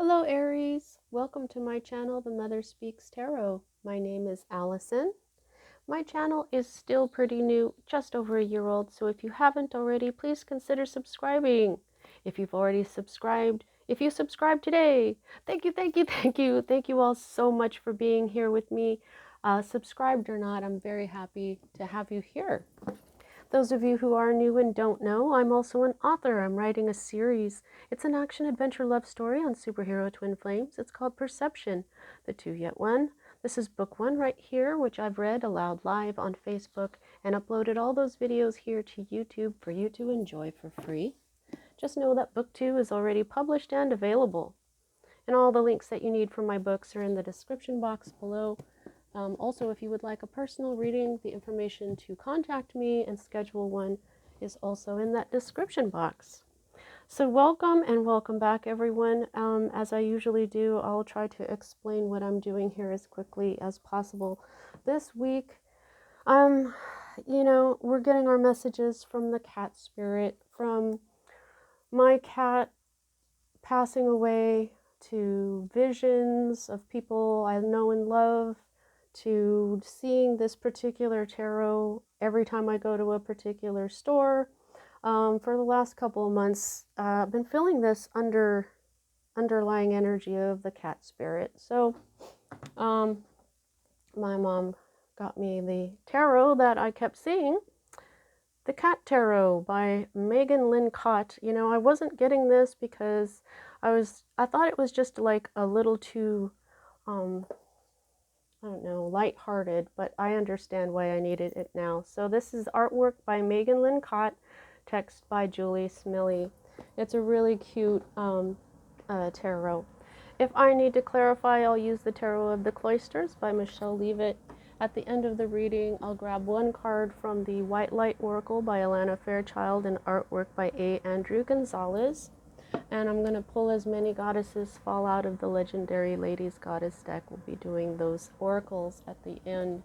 Hello Aries, welcome to my channel, The Mother Speaks Tarot. My name is Allison. My channel is still pretty new, just over a year old, so if you haven't already, please consider subscribing. If you've already subscribed, if you subscribe today, thank you, thank you, thank you. Thank you all so much for being here with me. Subscribed or not, I'm very happy to have you here. Those of you who are new and don't know, I'm also an author. I'm writing a series. It's an action-adventure love story on superhero twin flames. It's called Perception, the Two Yet One. This is book one right here, which I've read aloud live on Facebook and uploaded all those videos here to YouTube for you to enjoy for free. Just know that book two is already published and available. And all the links that you need for my books are in the description box below. Also, if you would like a personal reading, the information to contact me and schedule one is also in that description box. So welcome and welcome back, everyone. As I usually do, I'll try to explain what I'm doing here as quickly as possible. This week, we're getting our messages from the cat spirit, from my cat passing away, to visions of people I know and love, to seeing this particular tarot every time I go to a particular store. For the last couple of months, I've been feeling this underlying energy of the cat spirit. So my mom got me the tarot that I kept seeing, the Cat Tarot by Megan Lynn Cott. You know, I wasn't getting this because I thought it was just like a little too I don't know, lighthearted, but I understand why I needed it now. So this is artwork by Megan Lynn Cott, text by Julie Smiley. It's a really cute tarot. If I need to clarify, I'll use the Tarot of the Cloisters by Michelle Leavitt. At the end of the reading, I'll grab one card from the White Light Oracle by Alana Fairchild and artwork by A. Andrew Gonzalez. And I'm going to pull as many goddesses fall out of the legendary Ladies Goddess deck. We'll be doing those oracles at the end.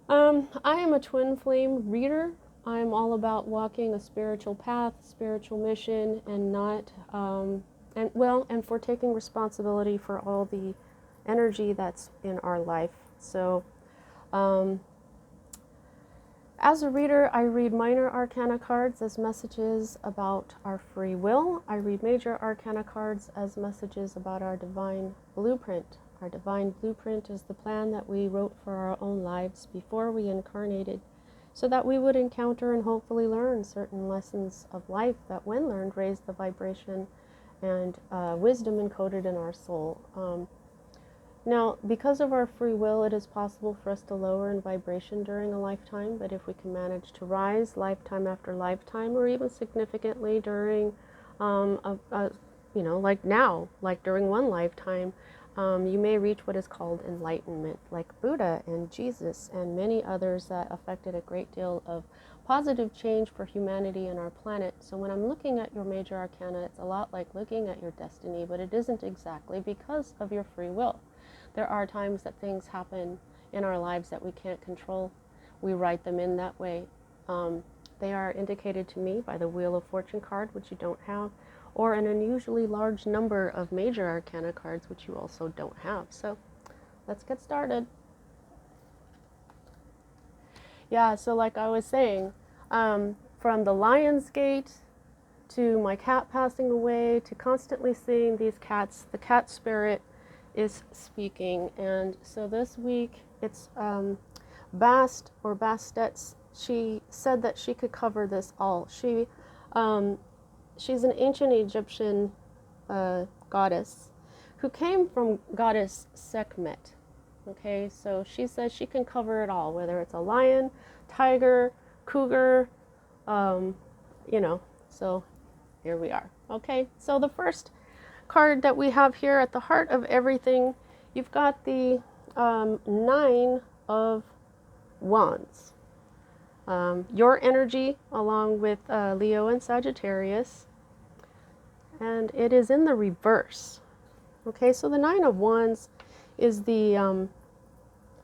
I am a twin flame reader. I'm all about walking a spiritual path, spiritual mission, and not, and for taking responsibility for all the energy that's in our life. So, as a reader, I read minor arcana cards as messages about our free will. I read major arcana cards as messages about our divine blueprint. Our divine blueprint is the plan that we wrote for our own lives before we incarnated, so that we would encounter and hopefully learn certain lessons of life that, when learned, raise the vibration and wisdom encoded in our soul. Now, because of our free will, it is possible for us to lower in vibration during a lifetime, but if we can manage to rise lifetime after lifetime, or even significantly during, like now, like during one lifetime, you may reach what is called enlightenment, like Buddha and Jesus and many others that affected a great deal of positive change for humanity and our planet. So when I'm looking at your major arcana, it's a lot like looking at your destiny, but it isn't exactly, because of your free will. There are times that things happen in our lives that we can't control. We write them in that way. They are indicated to me by the Wheel of Fortune card, which you don't have, or an unusually large number of major arcana cards, which you also don't have. So let's get started. Yeah, so like I was saying, from the Lion's Gate to my cat passing away to constantly seeing these cats, the cat spirit is speaking. And so this week it's Bast or Bastet's. She said that she could cover this all. She's an ancient Egyptian goddess who came from goddess Sekhmet. Okay, so she says she can cover it all, whether it's a lion, tiger, cougar, so here we are. Okay, so the first card that we have here at the heart of everything, you've got the Nine of Wands. Your energy along with Leo and Sagittarius, and it is in the reverse. Okay, so the Nine of Wands is the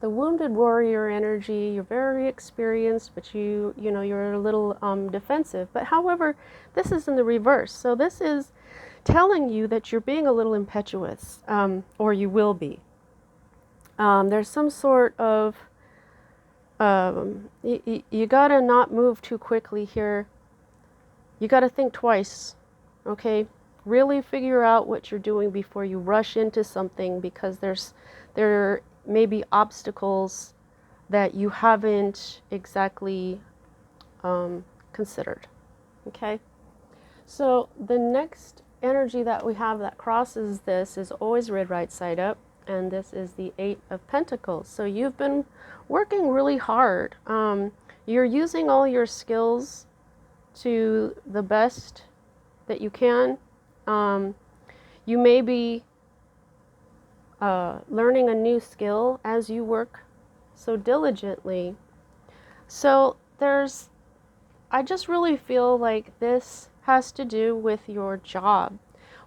wounded warrior energy. You're very experienced, but you're a little defensive. But however, this is in the reverse. So this is telling you that you're being a little impetuous, or you will be. There's some sort of, you gotta not move too quickly here. You gotta think twice, okay? Really figure out what you're doing before you rush into something, because there may be obstacles that you haven't exactly considered, okay? So the next energy that we have that crosses this is always red right side up, and this is the Eight of Pentacles. So you've been working really hard. You're using all your skills to the best that you can. You may be learning a new skill as you work so diligently. So I just really feel like this has to do with your job.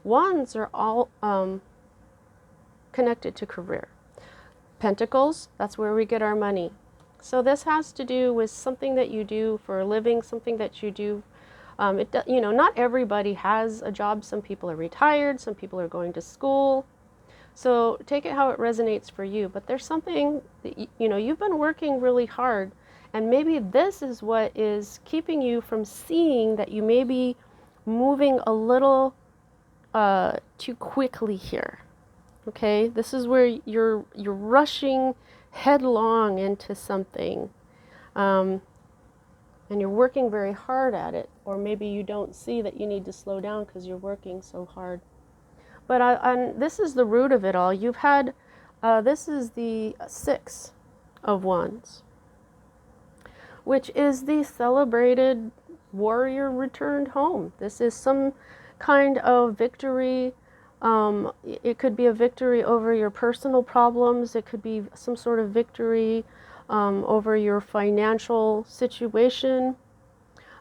Wands are all connected to career. Pentacles, that's where we get our money. So this has to do with something that you do for a living, something that you do. Not everybody has a job. Some people are retired, some people are going to school. So take it how it resonates for you. But there's something that, you've been working really hard, and maybe this is what is keeping you from seeing that you may be moving a little too quickly here. Okay, this is where you're rushing headlong into something, and you're working very hard at it, or maybe you don't see that you need to slow down because you're working so hard. But this is the root of it all. You've had, this is the Six of Wands, which is the celebrated warrior returned home. This is some kind of victory. It could be a victory over your personal problems. It could be some sort of victory over your financial situation.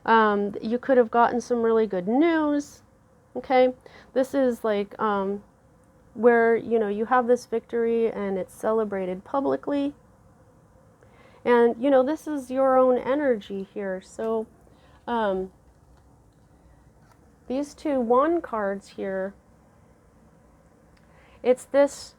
You could have gotten some really good news. Okay, this is like where you have this victory and it's celebrated publicly. And this is your own energy here. So these two wand cards here, it's this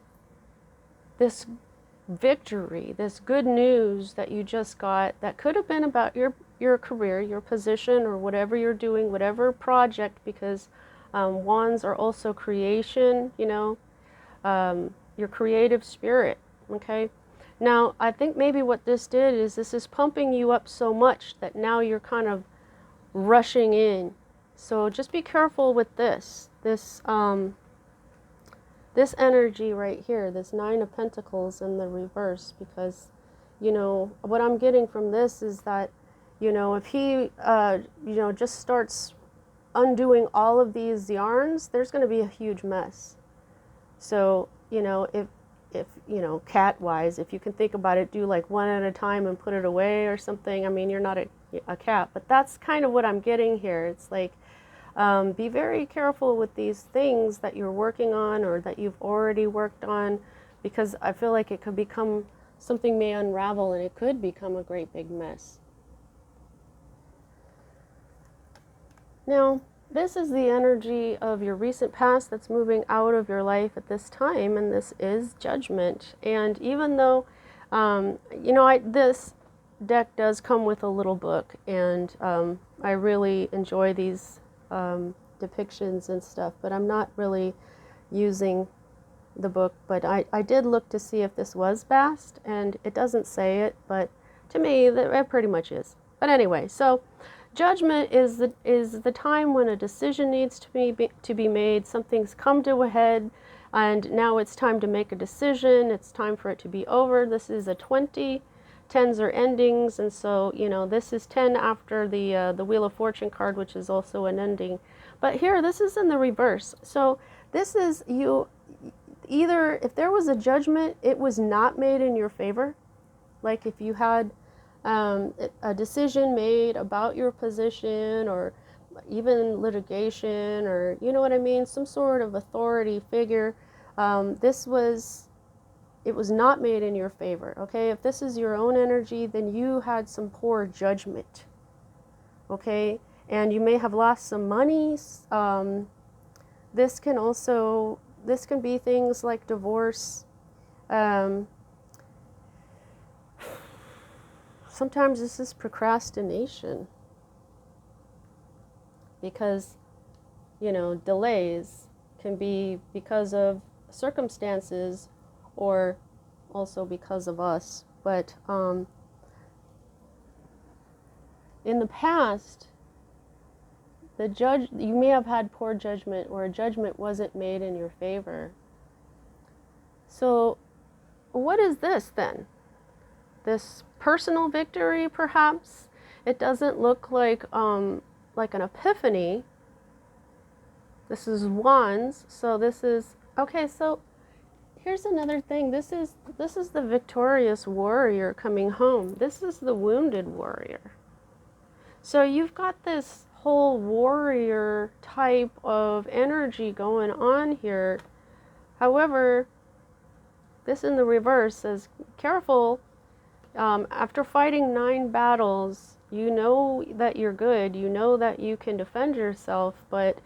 victory, this good news that you just got that could have been about your career, your position, or whatever you're doing, whatever project, because wands are also creation, your creative spirit, okay? Now, I think maybe what this did is this is pumping you up so much that now you're kind of rushing in. So just be careful with this energy right here, this Nine of Pentacles in the reverse, because, what I'm getting from this is that, if he, just starts undoing all of these yarns, there's going to be a huge mess. So, if cat-wise, if you can think about it, do like one at a time and put it away or something. I mean, you're not a cat, but that's kind of what I'm getting here. It's like, be very careful with these things that you're working on or that you've already worked on, because I feel like it could become, something may unravel and it could become a great big mess. Now, this is the energy of your recent past that's moving out of your life at this time, and this is Judgment. And even though, this deck does come with a little book, and I really enjoy these depictions and stuff, but I'm not really using the book. But I did look to see if this was Bast, and it doesn't say it, but to me it pretty much is. But anyway, so Judgment is the time when a decision needs to be made. Something's come to a head, and now it's time to make a decision. It's time for it to be over. This is a 20. 10s are endings, and so this is 10 after the Wheel of Fortune card, which is also an ending. But here, this is in the reverse. So this is you. Either if there was a judgment, it was not made in your favor. Like if you had a decision made about your position, or even litigation, or what I mean, some sort of authority figure, it was not made in your favor, okay? If this is your own energy, then you had some poor judgment, okay? And you may have lost some money. this can also, this can be things like divorce. Sometimes this is procrastination because, you know, delays can be because of circumstances or also because of us. But in the past, you may have had poor judgment, or a judgment wasn't made in your favor. So what is this then? This personal victory, perhaps? It doesn't look like an epiphany. This is wands, so this is, okay, so here's another thing. This is the victorious warrior coming home. This is the wounded warrior. So you've got this whole warrior type of energy going on here. However, this in the reverse says, careful, after fighting 9 battles, you know that you're good, you know that you can defend yourself, but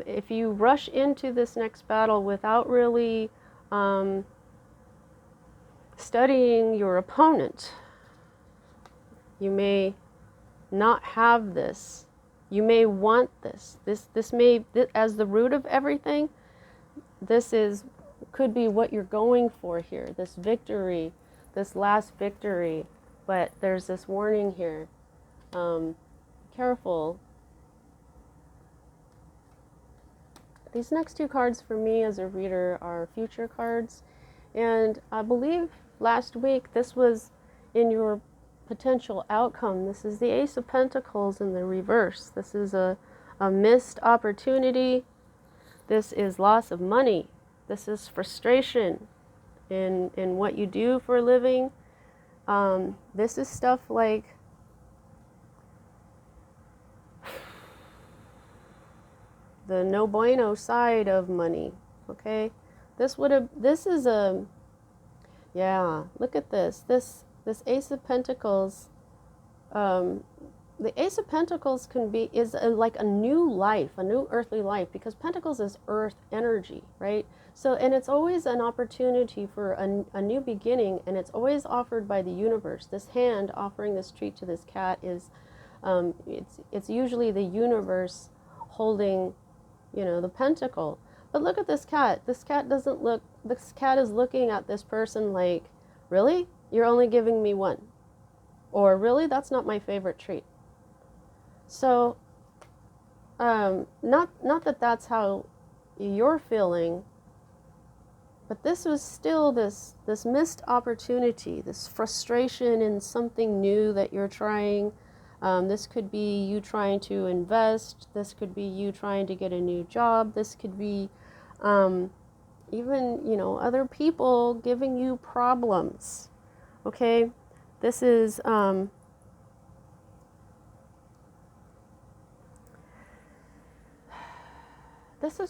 if you rush into this next battle without really studying your opponent, you may not have this. You may want this. This may, as the root of everything, could be what you're going for here, this victory, this last victory. But there's this warning here. Careful. These next 2 cards for me as a reader are future cards. And I believe last week this was in your potential outcome. This is the Ace of Pentacles in the reverse. This is a missed opportunity. This is loss of money. This is frustration in what you do for a living. This is stuff like the no bueno side of money. Okay, yeah, look at this Ace of Pentacles. The Ace of Pentacles is like a new life, a new earthly life, because Pentacles is earth energy, right? So, and it's always an opportunity for a new beginning, and it's always offered by the universe. This hand offering this treat to this cat is, it's usually the universe holding, you know, the pentacle. But look at this cat. This cat is looking at this person like, really? You're only giving me 1. Or really? That's not my favorite treat. So, not that that's how you're feeling, but this was still this missed opportunity, this frustration in something new that you're trying. This could be you trying to invest. This could be you trying to get a new job. This could be even, you know, other people giving you problems. Okay, this is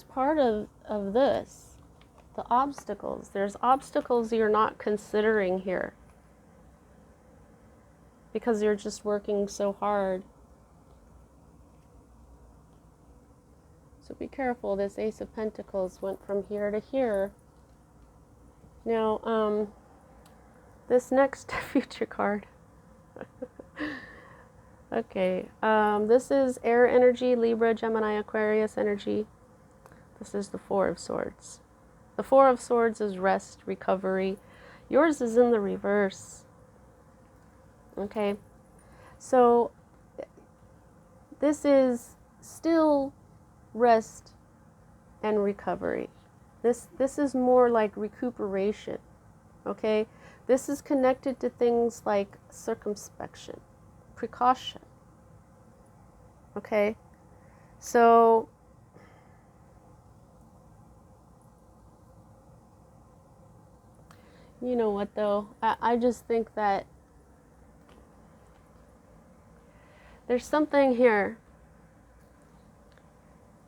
part of this, the obstacles. There's obstacles you're not considering here because you're just working so hard. So be careful. This Ace of Pentacles went from here to here. Now, this next future card. Okay, this is air energy, Libra, Gemini, Aquarius energy. This is the 4 of Swords. The 4 of Swords is rest, recovery. Yours is in the reverse. Okay, so this is still rest and recovery. This is more like recuperation. Okay, this is connected to things like circumspection, precaution. Okay, so you know what though, I just think that there's something here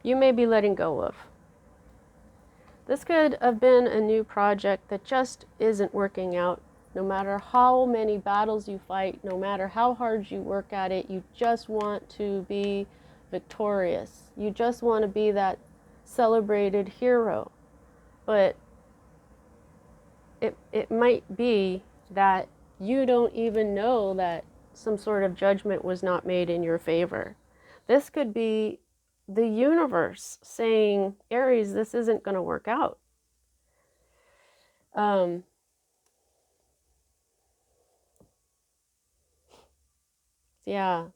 you may be letting go of. This could have been a new project that just isn't working out. No matter how many battles you fight, no matter how hard you work at it, you just want to be victorious. You just want to be that celebrated hero, but it might be that you don't even know that some sort of judgment was not made in your favor. This could be the universe saying, Aries, this isn't going to work out. Yeah.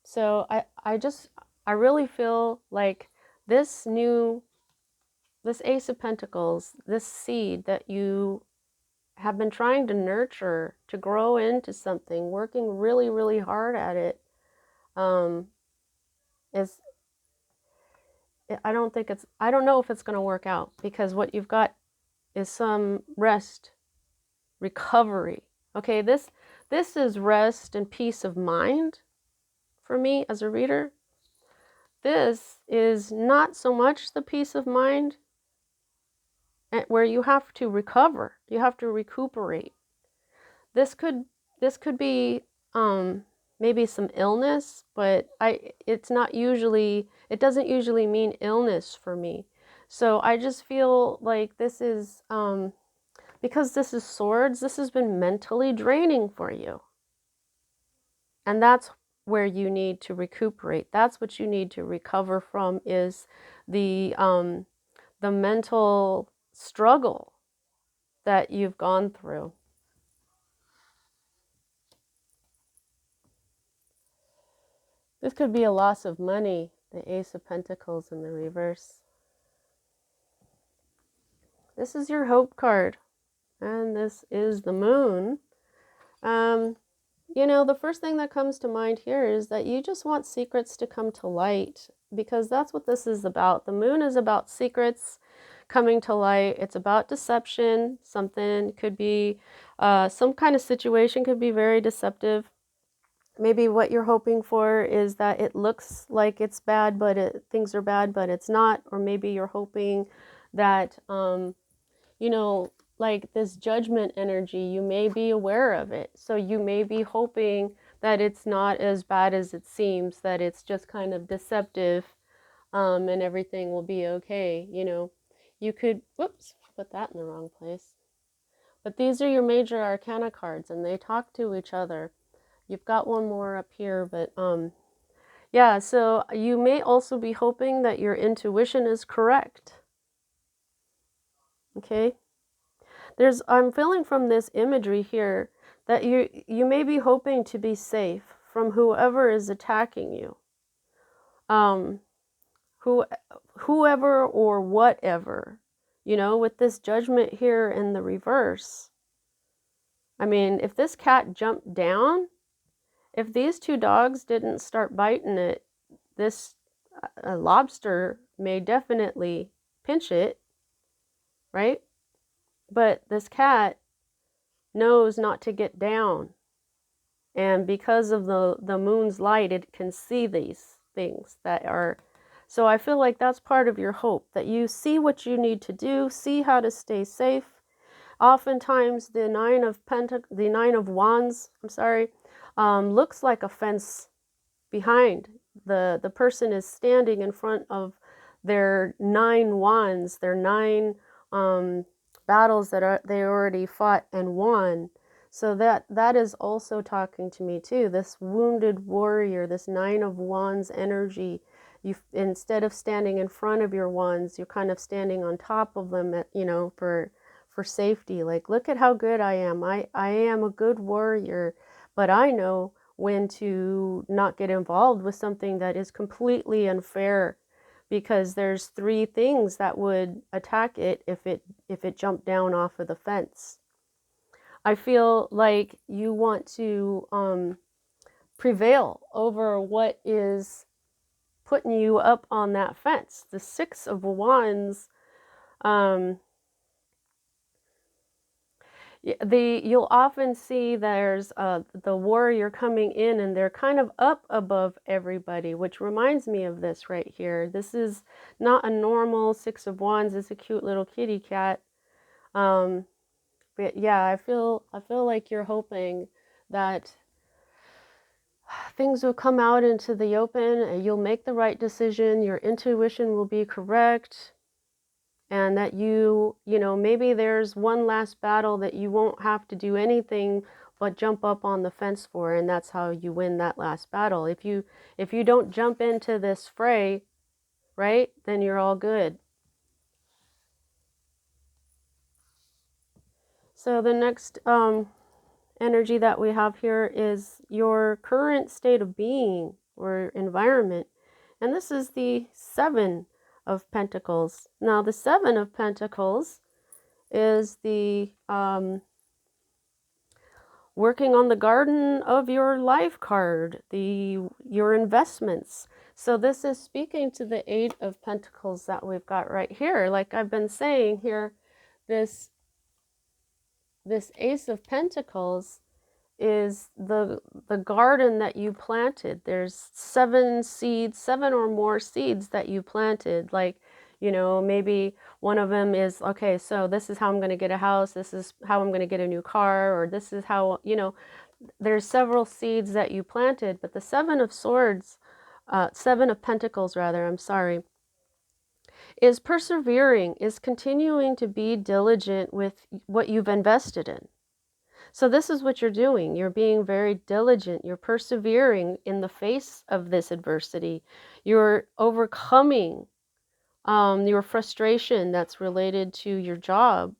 So I really feel like this Ace of Pentacles, this seed that you have been trying to nurture, to grow into something, working really, really hard at it, is, I don't know if it's going to work out, because what you've got is some rest, recovery. Okay, this is rest and peace of mind for me as a reader. This is not so much the peace of mind where you have to recover, you have to recuperate. This could be maybe some illness, but it doesn't usually mean illness for me. So I just feel like this is because this is swords, this has been mentally draining for you. And that's where you need to recuperate. That's what you need to recover from, is the mental struggle that you've gone through. This could be a loss of money, the Ace of Pentacles in the reverse. This is your hope card, and this is the moon. You know, the first thing that comes to mind here is that you just want secrets to come to light, because that's what this is about. The moon is about secrets coming to light. It's about deception. Something could be, some kind of situation could be very deceptive. Maybe what you're hoping for is that it looks like it's bad, but things are bad, but it's not. Or maybe you're hoping that, you know, like this judgment energy, you may be aware of it. So you may be hoping that it's not as bad as it seems, that it's just kind of deceptive, and everything will be okay. You know, you could, whoops, put that in the wrong place. But these are your major arcana cards, and they talk to each other. You've got one more up here, but yeah, so you may also be hoping that your intuition is correct. Okay? I'm feeling from this imagery here that you may be hoping to be safe from whoever is attacking you. Whoever or whatever, you know, with this judgment here in the reverse. I mean, if this cat jumped down, if these two dogs didn't start biting it, this lobster may definitely pinch it, right? But this cat knows not to get down. And because of the moon's light, it can see these things that are... So I feel like that's part of your hope, that you see what you need to do, see how to stay safe. Oftentimes the Nine of Wands, looks like a fence behind. The person is standing in front of their 9 wands, their 9 battles that they already fought and won. So that is also talking to me too. This wounded warrior, this 9 of Wands energy. Instead of standing in front of your wands, you're kind of standing on top of them, you know, for safety. Like, look at how good I am. I am a good warrior, but I know when to not get involved with something that is completely unfair, because there's 3 things that would attack it if it jumped down off of the fence. I feel like you want to prevail over what is putting you up on that fence. The 6 of Wands, you'll often see there's the warrior coming in, and they're kind of up above everybody, which reminds me of this right here. This is not a normal 6 of Wands. It's a cute little kitty cat. But yeah, I feel like you're hoping that things will come out into the open and you'll make the right decision. Your intuition will be correct. And that you know, maybe there's one last battle that you won't have to do anything but jump up on the fence for, and that's how you win that last battle. If you don't jump into this fray, right, then you're all good. So the next energy that we have here is your current state of being or environment. And this is the Seven of Pentacles. Now the Seven of Pentacles is the working on the garden of your life card, your investments. So this is speaking to the Eight of Pentacles that we've got right here. Like I've been saying here, this Ace of Pentacles is the garden that you planted. There's 7 seeds, 7 or more seeds that you planted. Like, you know, maybe one of them is, okay, so this is how I'm going to get a house. This is how I'm going to get a new car, or this is how, you know, there's several seeds that you planted. But the Seven of Swords, Seven of Pentacles rather, I'm sorry, is persevering, is continuing to be diligent with what you've invested in. So this is what you're doing. You're being very diligent. You're persevering in the face of this adversity. You're overcoming your frustration that's related to your job.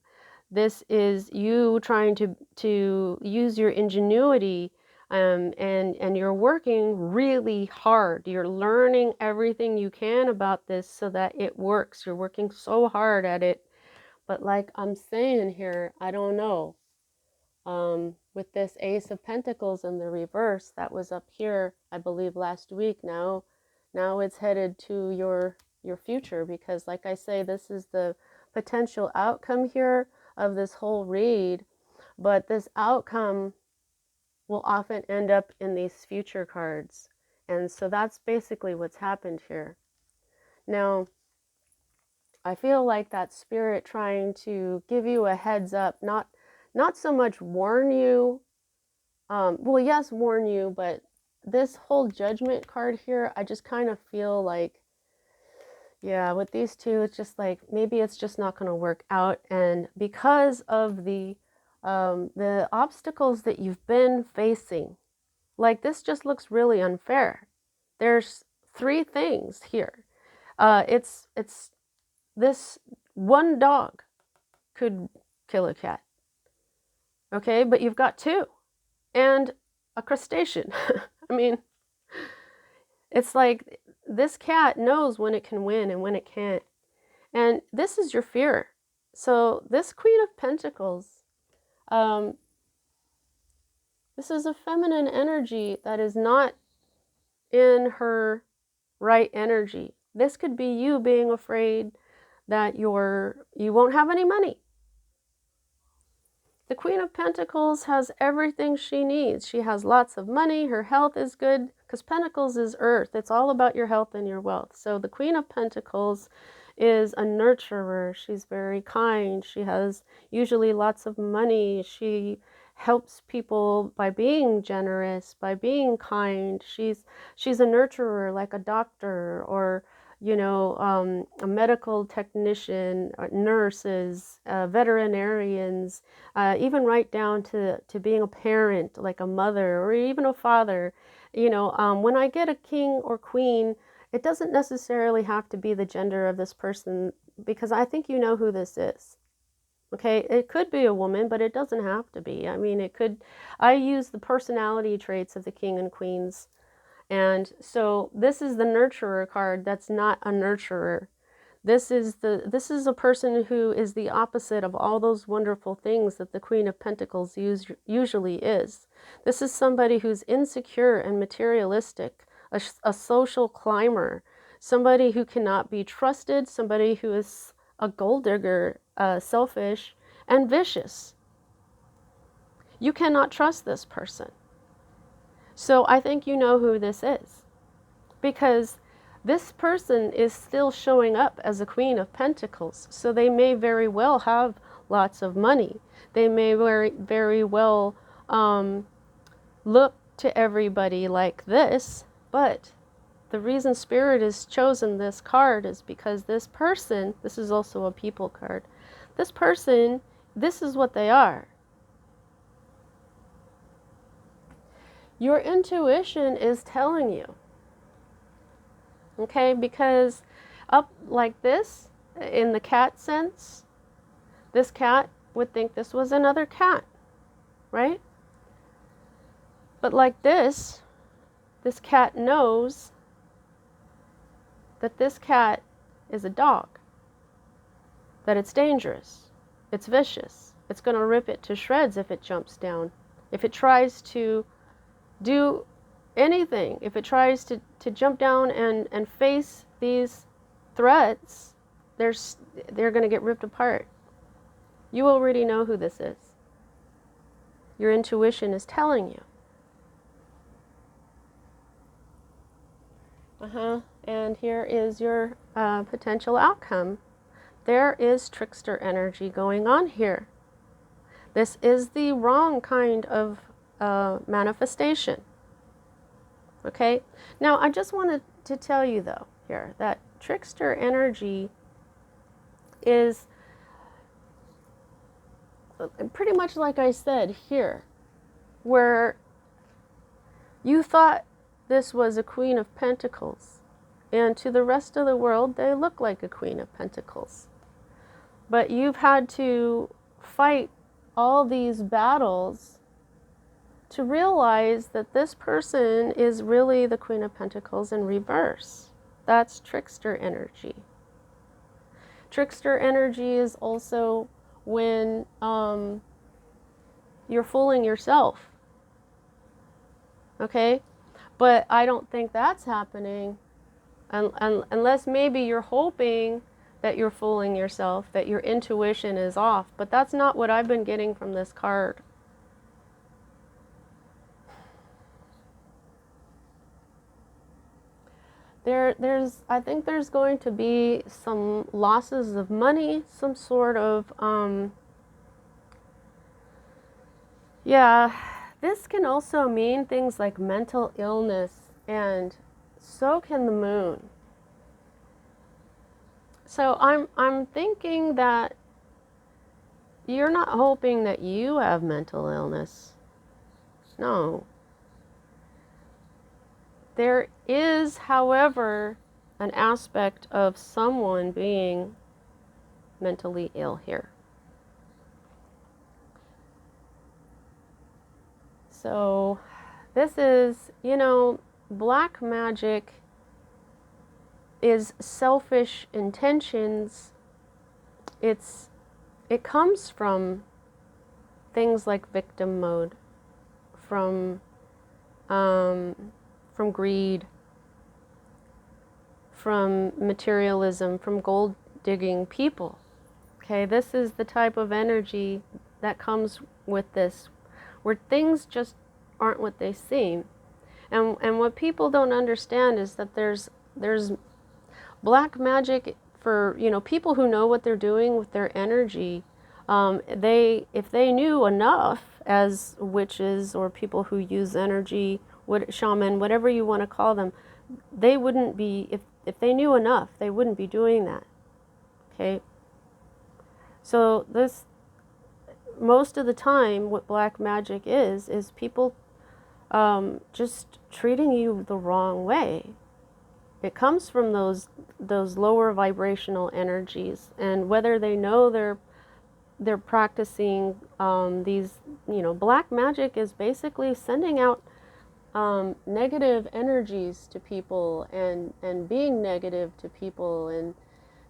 This is you trying to use your ingenuity, and you're working really hard. You're learning everything you can about this so that it works. You're working so hard at it. But like I'm saying here, I don't know. With this Ace of Pentacles in the reverse that was up here, I believe last week, now it's headed to your future, because like I say, this is the potential outcome here of this whole read, but this outcome will often end up in these future cards. And so that's basically what's happened here. Now, I feel like that spirit trying to give you a heads up, not so much warn you, well, yes, warn you, but this whole Judgment card here, I just kind of feel like, yeah, with these two, it's just like, maybe it's just not going to work out. And because of the obstacles that you've been facing, like this just looks really unfair. There's 3 things here. It's this one dog could kill a cat. Okay, but you've got 2 and a crustacean. I mean, it's like this cat knows when it can win and when it can't. And this is your fear. So this Queen of Pentacles, this is a feminine energy that is not in her right energy. This could be you being afraid that you won't have any money. The Queen of Pentacles has everything she needs. She has lots of money. Her health is good, because Pentacles is earth. It's all about your health and your wealth. So the Queen of Pentacles is a nurturer. She's very kind. She has usually lots of money. She helps people by being generous, by being kind. She's a nurturer, like a doctor, or you know, a medical technician, nurses, veterinarians, even right down to being a parent, like a mother or even a father. You know, when I get a king or queen, it doesn't necessarily have to be the gender of this person, because I think you know who this is. Okay, it could be a woman, but it doesn't have to be. I mean, it could, I use the personality traits of the king and queens. And so this is the nurturer card that's not a nurturer. This is a person who is the opposite of all those wonderful things that the Queen of Pentacles usually is. This is somebody who's insecure and materialistic, a social climber, somebody who cannot be trusted, somebody who is a gold digger, selfish, and vicious. You cannot trust this person. So I think you know who this is, because this person is still showing up as a Queen of Pentacles. So they may very well have lots of money. They may very well look to everybody like this, but the reason Spirit has chosen this card is because this person, this is also a people card, this person, this is what they are. Your intuition is telling you, okay, because up like this, in the cat sense, this cat would think this was another cat, right? But like this cat knows that this cat is a dog, that it's dangerous, it's vicious, it's going to rip it to shreds if it jumps down, if it tries to do anything, if it tries to jump down and face these threats, they're going to get ripped apart. You already know who this is. Your intuition is telling you. And here is your potential outcome. There is trickster energy going on here. This is the wrong kind of manifestation. Okay? Now, I just wanted to tell you, though, here, that trickster energy is pretty much like I said here, where you thought this was a Queen of Pentacles, and to the rest of the world, they look like a Queen of Pentacles. But you've had to fight all these battles to realize that this person is really the Queen of Pentacles in reverse. That's trickster energy. Trickster energy is also when you're fooling yourself. Okay? But I don't think that's happening unless maybe you're hoping that you're fooling yourself, that your intuition is off. But that's not what I've been getting from this card. I think there's going to be some losses of money, some sort of, yeah, this can also mean things like mental illness, and so can the moon. So I'm thinking that you're not hoping that you have mental illness. No. There is, however, an aspect of someone being mentally ill here. So this is, black magic is selfish intentions. It comes from things like victim mode, from greed, from materialism, from gold digging people. Okay, this is the type of energy that comes with this, where things just aren't what they seem. And what people don't understand is that there's black magic for, people who know what they're doing with their energy. If they knew enough, as witches or people who use energy, shaman, whatever you want to call them, they wouldn't be, if they knew enough, they wouldn't be doing that. Okay? So this, most of the time, what black magic is people just treating you the wrong way. It comes from those lower vibrational energies, and whether they know they're practicing these, black magic is basically sending out negative energies to people and being negative to people, and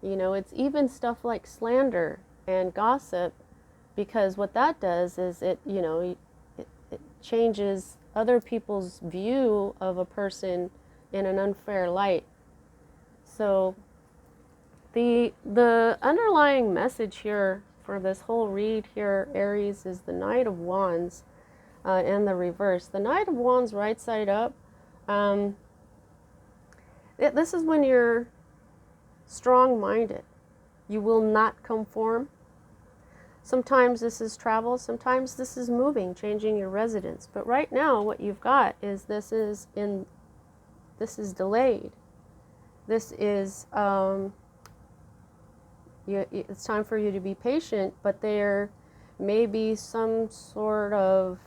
it's even stuff like slander and gossip, because what that does is it changes other people's view of a person in an unfair light. So the underlying message here for this whole read here, Aries, is the Knight of Wands and the reverse. The Knight of Wands right side up, this is when you're strong-minded. You will not conform. Sometimes this is travel, sometimes this is moving, changing your residence. But right now what you've got is this is delayed. This is it's time for you to be patient, but there may be some sort of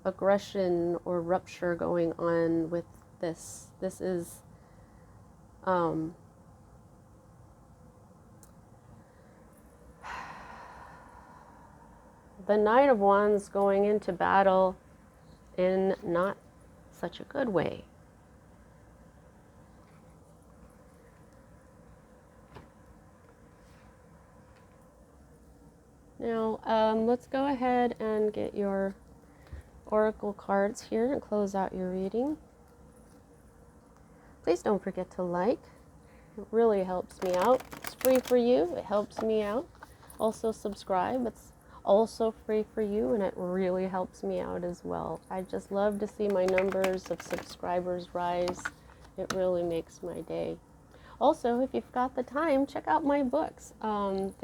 aggression or rupture going on with this. This is the Knight of Wands going into battle in not such a good way. Now, let's go ahead and get your Oracle cards here and close out your reading. Please don't forget to like. It really helps me out. It's free for you. It helps me out. Also subscribe. It's also free for you, and it really helps me out as well. I just love to see my numbers of subscribers rise. It really makes my day. Also, if you've got the time, check out my books. I've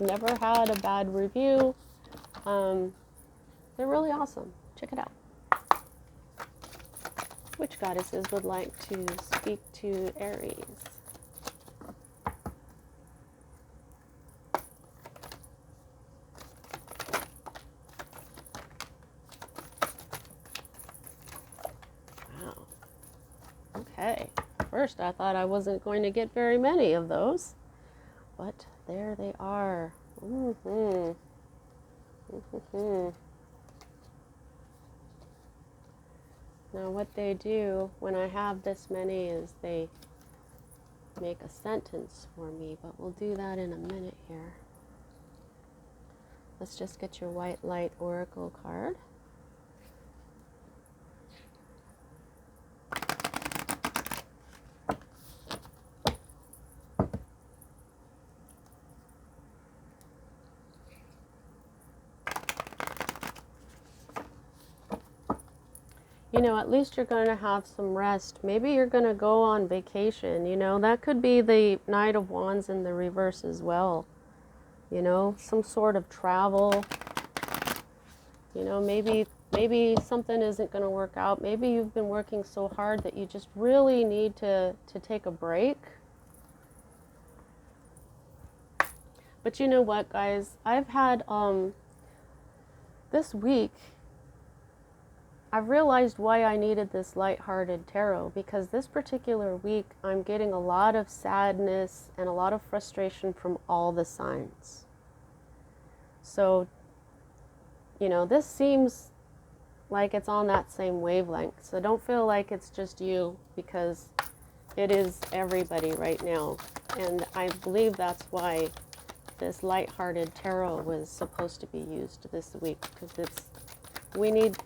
never had a bad review. They're really awesome. Check it out. Which goddesses would like to speak to Aries? Wow. Okay. First, I thought I wasn't going to get very many of those, but there they are. Now what they do when I have this many is they make a sentence for me, but we'll do that in a minute here. Let's just get your white light oracle card. You know, at least you're going to have some rest. Maybe you're going to go on vacation. You know, that could be the Knight of Wands in the reverse as well. You know, some sort of travel. You know, maybe something isn't going to work out. Maybe you've been working so hard that you just really need to take a break. But you know what, guys? I've had, this week, I've realized why I needed this lighthearted tarot, because this particular week I'm getting a lot of sadness and a lot of frustration from all the signs. So, you know, this seems like it's on that same wavelength. So don't feel like it's just you, because it is everybody right now. And I believe that's why this lighthearted tarot was supposed to be used this week, because we need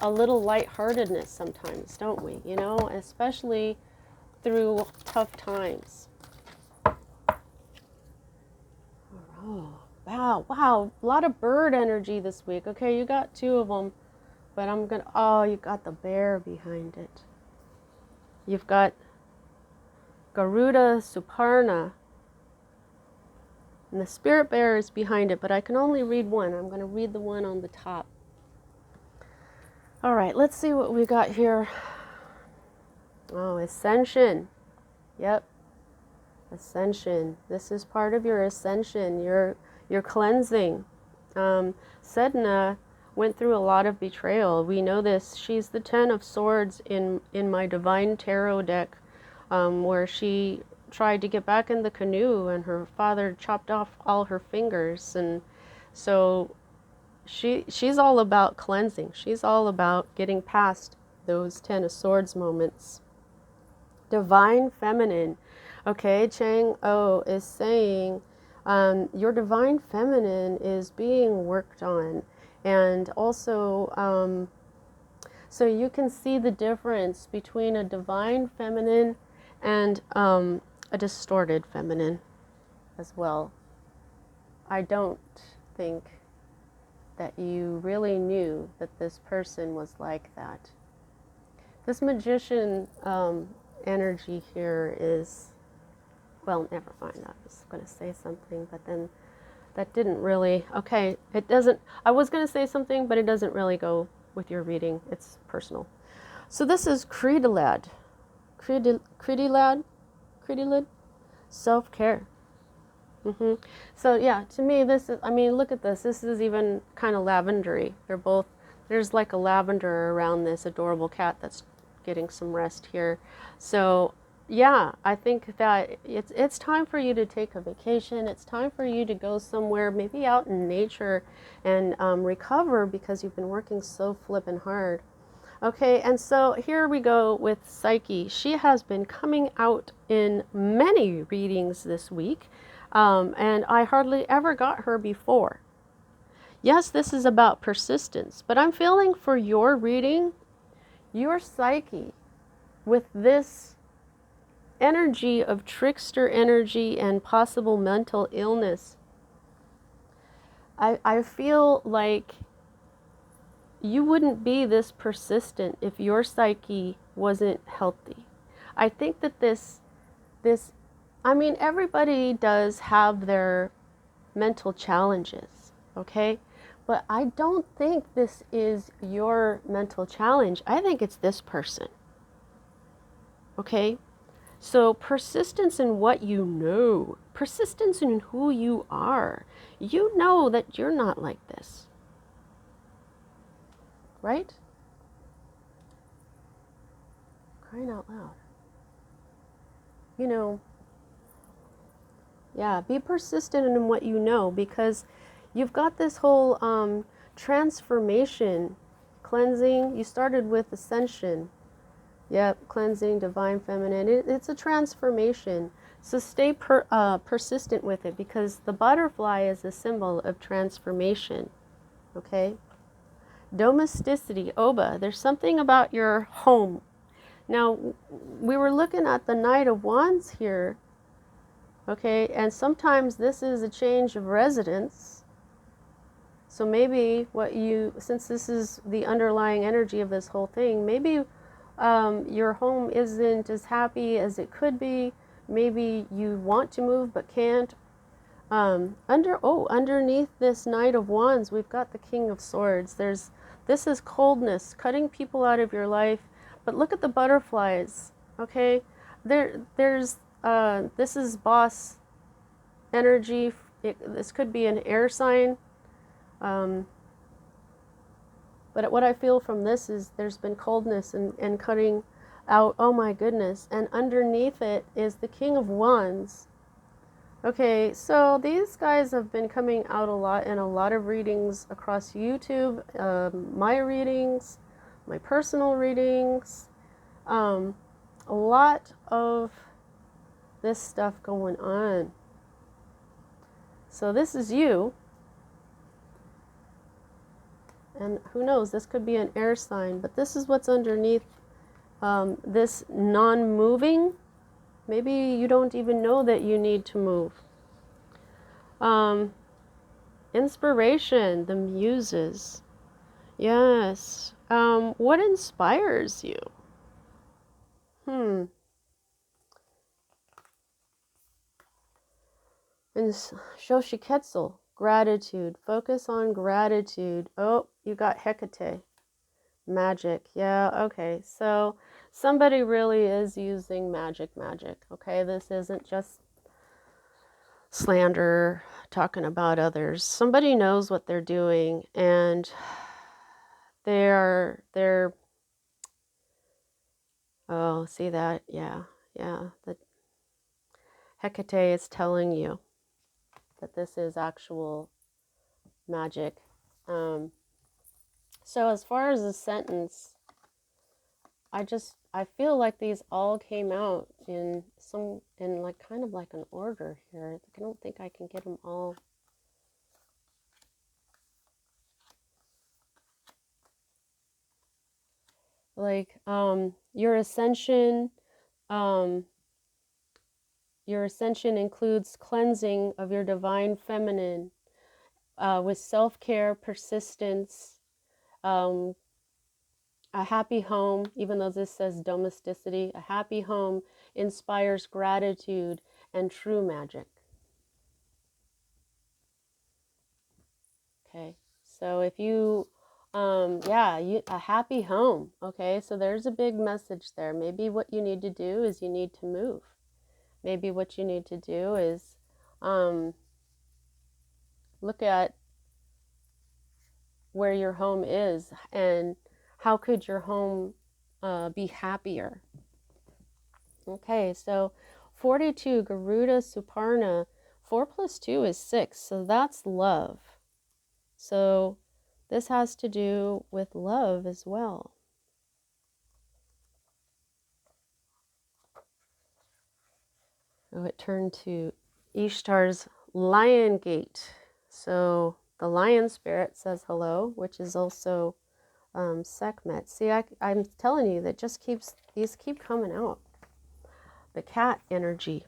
a little lightheartedness sometimes, don't we? You know, especially through tough times. Oh, wow, a lot of bird energy this week. Okay, you got two of them, but oh, you got the bear behind it. You've got Garuda Suparna, and the spirit bear is behind it, but I can only read one. I'm going to read the one on the top. All right, let's see what we got here. Oh, Ascension. Yep. Ascension. This is part of your ascension, your cleansing. Sedna went through a lot of betrayal. We know this. She's the 10 of Swords in my Divine Tarot deck, where she tried to get back in the canoe and her father chopped off all her fingers. And so she's all about cleansing. She's all about getting past those 10 of Swords moments. Divine Feminine. Okay, Chang O is saying your Divine Feminine is being worked on. And also, so you can see the difference between a Divine Feminine and a distorted feminine as well. I don't think that you really knew that this person was like that. This Magician energy here is, well, never mind. I was going to say something, but then that didn't really, okay, it doesn't, I was going to say something, but it doesn't really go with your reading. It's personal. So this is Credilad. Credilad? Credilad? Self-care. So yeah, to me, this is, I mean, look at this. This is even kind of lavendery. They're both, there's like a lavender around this adorable cat that's getting some rest here. So yeah, I think that it's time for you to take a vacation. It's time for you to go somewhere, maybe out in nature, and recover, because you've been working so flippin' hard. Okay, and so here we go with Psyche. She has been coming out in many readings this week, and I hardly ever got her before. Yes, this is about persistence, but I'm feeling for your reading, your Psyche, with this energy of trickster energy and possible mental illness. I feel like you wouldn't be this persistent if your psyche wasn't healthy. I think that this, I mean, everybody does have their mental challenges, okay? But I don't think this is your mental challenge. I think it's this person, okay? So persistence in what you know, persistence in who you are. You know that you're not like this, right? Crying out loud. You know, yeah, be persistent in what you know, because you've got this whole transformation, cleansing. You started with Ascension. Yep, cleansing, divine feminine. It's a transformation. So stay persistent with it, because the butterfly is a symbol of transformation. Okay? Domesticity, Oba. There's something about your home. Now, we were looking at the Knight of Wands here. Okay, and sometimes this is a change of residence. So maybe what you, since this is the underlying energy of this whole thing, maybe your home isn't as happy as it could be. Maybe you want to move but can't. Underneath this Knight of Wands, we've got the King of Swords. This is coldness, cutting people out of your life. But look at the butterflies, okay? This is boss energy. This could be an air sign. But what I feel from this is there's been coldness and cutting out. Oh my goodness. And underneath it is the King of Wands. Okay, so these guys have been coming out a lot in a lot of readings across YouTube, my readings, my personal readings, a lot of this stuff going on. So this is you. And who knows, this could be an air sign, but this is what's underneath this non-moving. Maybe you don't even know that you need to move. Inspiration, the muses. Yes. What inspires you? And Shoshiketzel, gratitude. Focus on gratitude. Oh, you got Hecate. Magic. Yeah, okay. So somebody really is using magic. Okay, this isn't just slander, talking about others. Somebody knows what they're doing, and they're oh, see that? Yeah. The Hecate is telling you that this is actual magic. So as far as the sentence, I feel like these all came out in like kind of like an order here. I don't think I can get them all. Like your ascension includes cleansing of your divine feminine with self-care, persistence, a happy home, even though this says domesticity, a happy home inspires gratitude and true magic. Okay, so if you, a happy home. Okay, so there's a big message there. Maybe what you need to do is you need to move. Maybe what you need to do is look at where your home is and how could your home be happier. Okay, so 42, Garuda Suparna, 4 plus 2 is 6, so that's love. So this has to do with love as well. Oh, it turned to Ishtar's Lion Gate. So the lion spirit says hello, which is also Sekhmet. See, I'm telling you that these keep coming out. The cat energy.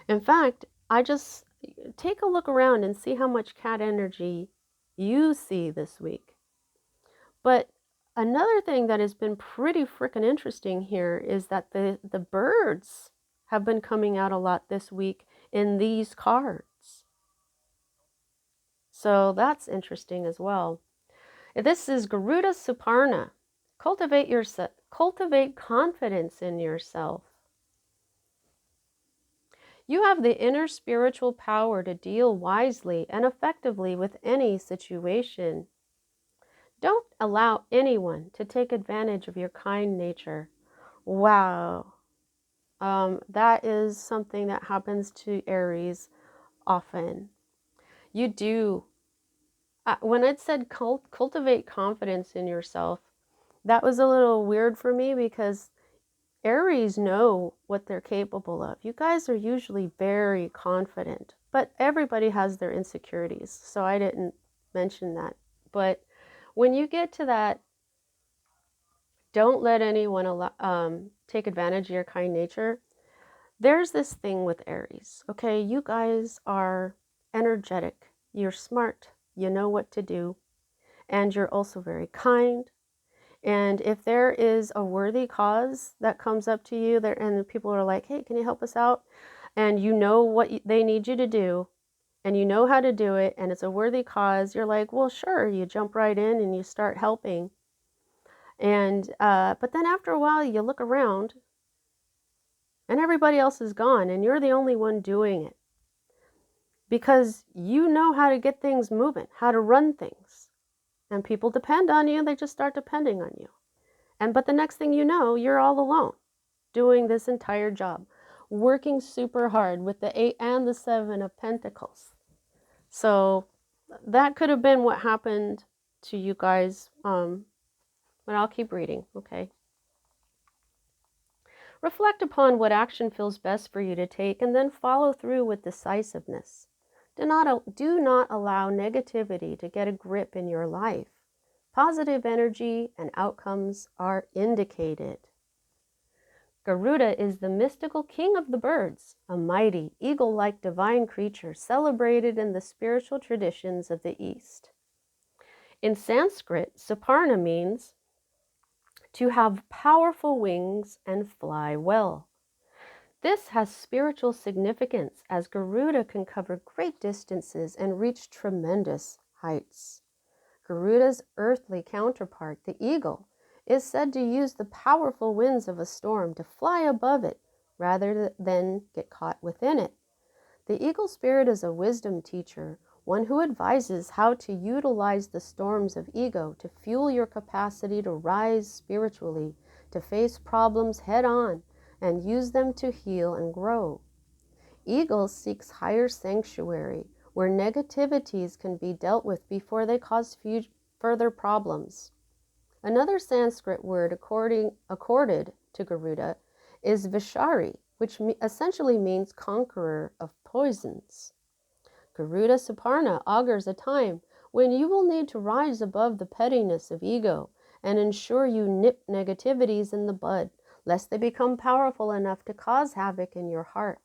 In fact, I just take a look around and see how much cat energy you see this week. But another thing that has been pretty freaking interesting here is that the birds have been coming out a lot this week in these cards. So that's interesting as well. This is Garuda Suparna. Cultivate confidence in yourself. You have the inner spiritual power to deal wisely and effectively with any situation. Don't allow anyone to take advantage of your kind nature. Wow. That is something that happens to Aries often. You do. When it said cultivate confidence in yourself, that was a little weird for me because Aries know what they're capable of. You guys are usually very confident, but everybody has their insecurities, so I didn't mention that. But when you get to that, don't let anyone take advantage of your kind nature. There's this thing with Aries, okay? You guys are energetic. You're smart. You know what to do. And you're also very kind. And if there is a worthy cause that comes up to you there and people are like, hey, can you help us out? And you know what they need you to do and you know how to do it and it's a worthy cause, you're like, well, sure. You jump right in and you start helping. And but then after a while you look around and everybody else is gone and you're the only one doing it because you know how to get things moving, how to run things. And people depend on you, they just start depending on you. But the next thing you know, you're all alone doing this entire job, working super hard with the 8 and the 7 of Pentacles. So that could have been what happened to you guys, but I'll keep reading, okay? Reflect upon what action feels best for you to take and then follow through with decisiveness. Do not allow negativity to get a grip in your life. Positive energy and outcomes are indicated. Garuda is the mystical king of the birds, a mighty, eagle-like divine creature celebrated in the spiritual traditions of the East. In Sanskrit, Suparna means to have powerful wings and fly well. This has spiritual significance as Garuda can cover great distances and reach tremendous heights. Garuda's earthly counterpart, the eagle, is said to use the powerful winds of a storm to fly above it rather than get caught within it. The eagle spirit is a wisdom teacher, one who advises how to utilize the storms of ego to fuel your capacity to rise spiritually, to face problems head on, and use them to heal and grow. Eagle seeks higher sanctuary, where negativities can be dealt with before they cause further problems. Another Sanskrit word accorded to Garuda is Vishari, which essentially means conqueror of poisons. Garuda Suparna augurs a time when you will need to rise above the pettiness of ego and ensure you nip negativities in the bud, lest they become powerful enough to cause havoc in your heart.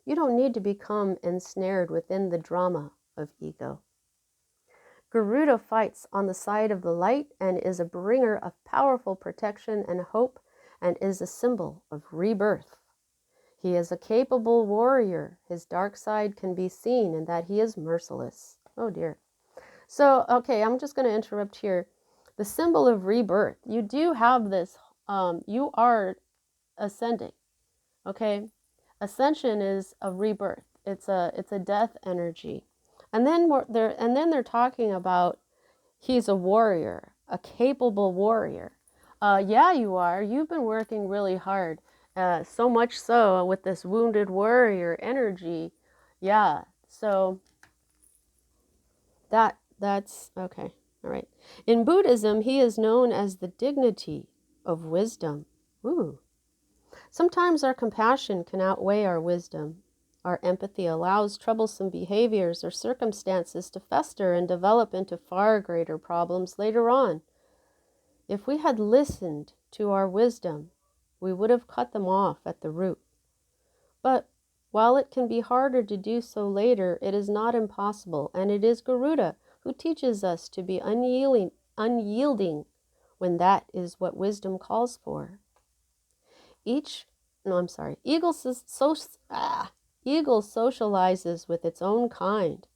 You don't need to become ensnared within the drama of ego. Garuda fights on the side of the light and is a bringer of powerful protection and hope and is a symbol of rebirth. He is a capable warrior. His dark side can be seen in that he is merciless. Oh dear. So, okay, I'm just going to interrupt here. The symbol of rebirth. You do have this, you are ascending, okay? Ascension is a rebirth. It's a death energy. And then they're talking about he's a warrior, a capable warrior. Yeah, you are. You've been working really hard. So much so with this wounded warrior energy. Yeah. So that's okay. All right. In Buddhism, he is known as the dignity of wisdom. Ooh. Sometimes our compassion can outweigh our wisdom. Our empathy allows troublesome behaviors or circumstances to fester and develop into far greater problems later on. If we had listened to our wisdom, we would have cut them off at the root. But while it can be harder to do so later, it is not impossible, and it is Garuda who teaches us to be unyielding when that is what wisdom calls for. Eagle socializes with its own kind.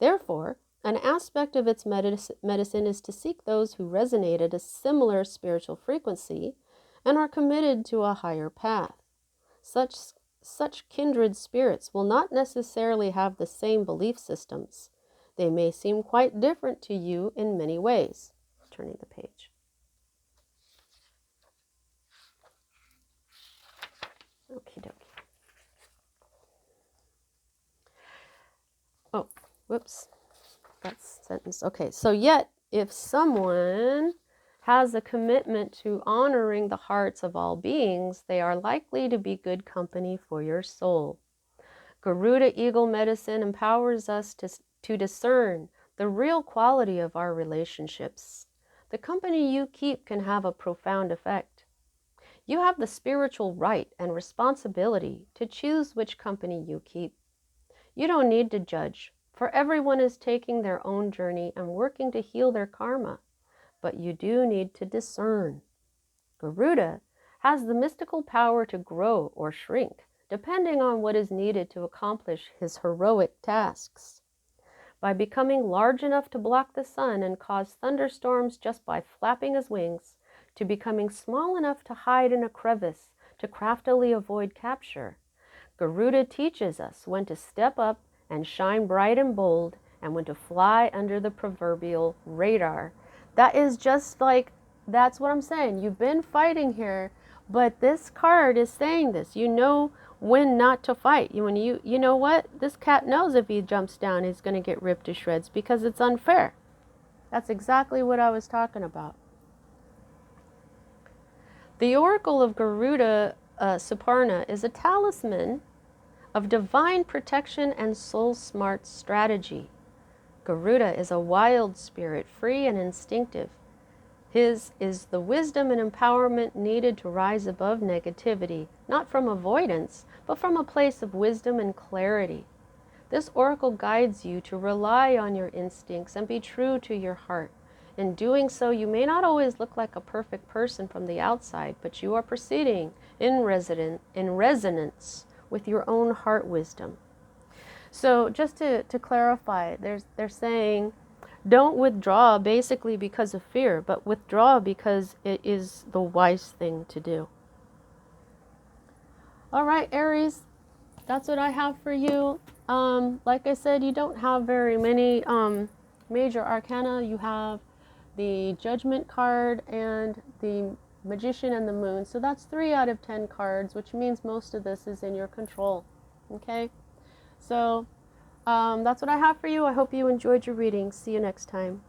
Therefore, an aspect of its medicine is to seek those who resonate at a similar spiritual frequency and are committed to a higher path. Such kindred spirits will not necessarily have the same belief systems. They may seem quite different to you in many ways. Turning the page. Okie dokie. Oh, whoops. That's sentence. Okay, so yet if someone has a commitment to honoring the hearts of all beings, they are likely to be good company for your soul. Garuda Eagle Medicine empowers us to discern the real quality of our relationships. The company you keep can have a profound effect. You have the spiritual right and responsibility to choose which company you keep. You don't need to judge, for everyone is taking their own journey and working to heal their karma. But you do need to discern. Garuda has the mystical power to grow or shrink, depending on what is needed to accomplish his heroic tasks. By becoming large enough to block the sun and cause thunderstorms just by flapping his wings, to becoming small enough to hide in a crevice to craftily avoid capture, Garuda teaches us when to step up and shine bright and bold and when to fly under the proverbial radar. That is just like, that's what I'm saying. You've been fighting here, but this card is saying this. You know when not to fight. You know what? This cat knows if he jumps down, he's going to get ripped to shreds because it's unfair. That's exactly what I was talking about. The Oracle of Garuda Suparna is a talisman of divine protection and soul smart strategy. Garuda is a wild spirit, free and instinctive. His is the wisdom and empowerment needed to rise above negativity, not from avoidance, but from a place of wisdom and clarity. This oracle guides you to rely on your instincts and be true to your heart. In doing so, you may not always look like a perfect person from the outside, but you are proceeding in resonance with your own heart wisdom. So just to clarify, they're saying don't withdraw basically because of fear, but withdraw because it is the wise thing to do. All right, Aries, that's what I have for you. Like I said, you don't have very many major arcana. You have the Judgment card and the Magician and the Moon. So that's 3 out of 10 cards, which means most of this is in your control. Okay? So that's what I have for you. I hope you enjoyed your reading. See you next time.